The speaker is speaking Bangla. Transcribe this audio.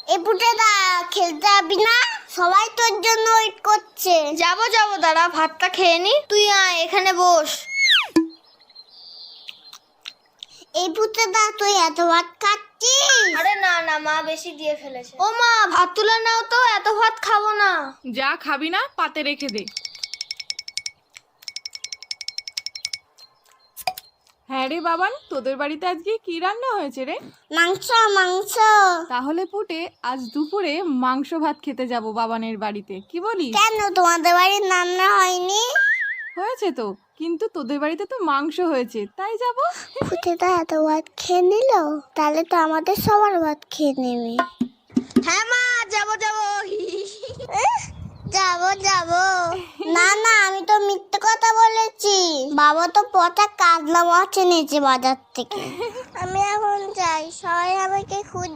এ পুটেদা খেলতে যাবি না? সবাই তোর জন্য ওয়েট করছে। যাবো দাঁড়া, ভাতটা খেয়ে নি। তুই আয়, এখানে বস। এই পুটেদা তুই এত ভাত খাচ্ছিস? আরে না মা বেশি দিয়ে ফেলেছে। ও মা, ভাত তুলে নাও তো, এত ভাত খাবো না। যা খাবি না পাতে রেখে দে। হ্যাঁ রে বাবান, তোদের বাড়িতে আজকে কি রান্না হয়েছে রে? মাংস মাংস। তাহলে পুটে আজ দুপুরে মাংস ভাত খেতে যাব বাবানের বাড়িতে, কি বলিস? কেন তোমাদের বাড়ির রান্না হয়নি? হয়েছে তো, কিন্তু তোদের বাড়িতে তো মাংস হয়েছে, তাই যাব। পুটেদা এত ভাত খেয়ে নিল, তাহলে তো আমাদের সবার ভাত খেয়ে নেবে। হ্যাঁ মা, যাবো যাবো না না, আমি তো মিথ্যে কথা বলেছি। বাবা তো পচা কাতলা মাছ এনেছে বাজার থেকে। আমি এখন যাই, সবাই আমাকে খুঁজ